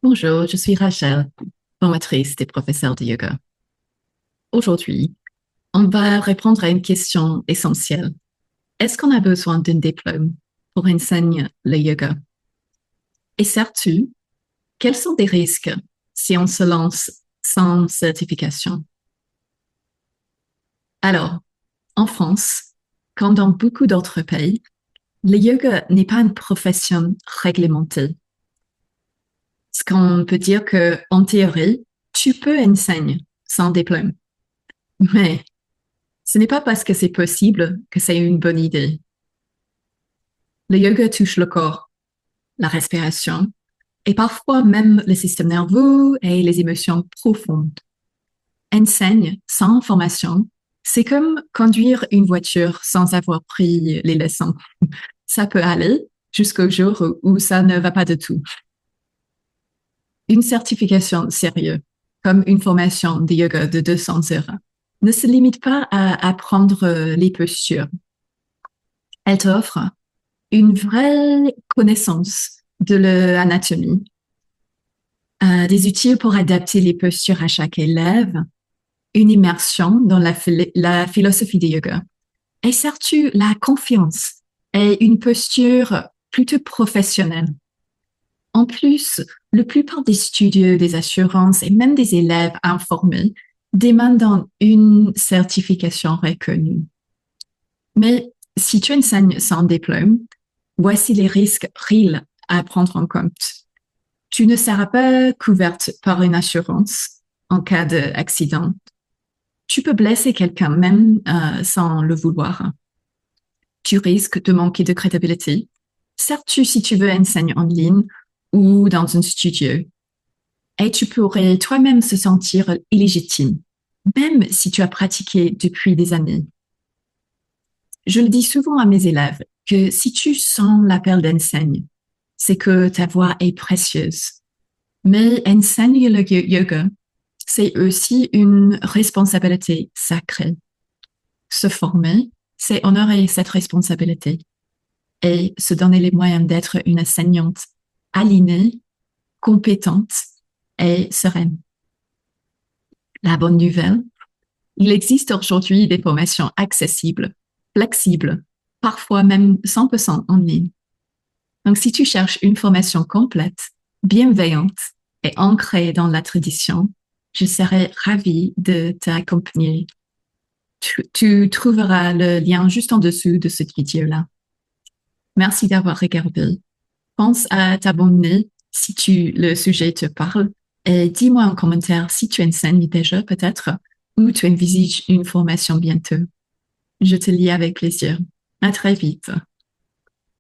Bonjour, je suis Rachel, formatrice et professeure de yoga. Aujourd'hui, on va répondre à une question essentielle. Est-ce qu'on a besoin d'un diplôme pour enseigner le yoga? Et sais-tu quels sont les risques si on se lance sans certification? Alors, en France, comme dans beaucoup d'autres pays, le yoga n'est pas une profession réglementée. Ce qu'on peut dire que, en théorie, tu peux enseigner sans diplôme. Mais ce n'est pas parce que c'est possible que c'est une bonne idée. Le yoga touche le corps, la respiration et parfois même le système nerveux et les émotions profondes. Enseigne sans formation, c'est comme conduire une voiture sans avoir pris les leçons. Ça peut aller jusqu'au jour où ça ne va pas du tout. Une certification sérieuse, comme une formation de yoga de 200 heures, ne se limite pas à apprendre les postures. Elle t'offre une vraie connaissance de l'anatomie, des outils pour adapter les postures à chaque élève, une immersion dans la philosophie du yoga. Et surtout, la confiance et une posture plutôt professionnelle. En plus, la plupart des studios, des assurances et même des élèves informés demandent une certification reconnue. Mais si tu enseignes sans diplôme, voici les risques réels à prendre en compte. Tu ne seras pas couverte par une assurance en cas d'accident. Tu peux blesser quelqu'un même sans le vouloir. Tu risques de manquer de crédibilité, surtout si tu veux enseigner en ligne ou dans un studio. Et tu pourrais toi-même se sentir illégitime, même si tu as pratiqué depuis des années. Je le dis souvent à mes élèves que si tu sens l'appel d'enseigne, c'est que ta voix est précieuse. Mais enseigner le yoga, c'est aussi une responsabilité sacrée. Se former, c'est honorer cette responsabilité et se donner les moyens d'être une enseignante alignée, compétente et sereine. La bonne nouvelle, il existe aujourd'hui des formations accessibles, flexibles, parfois même 100% en ligne. Donc, si tu cherches une formation complète, bienveillante et ancrée dans la tradition, je serais ravie de t'accompagner. Tu trouveras le lien juste en dessous de cette vidéo-là. Merci d'avoir regardé. Pense à t'abonner si le sujet te parle et dis-moi en commentaire si tu enseignes déjà peut-être ou tu envisages une formation bientôt. Je te lis avec plaisir. À très vite.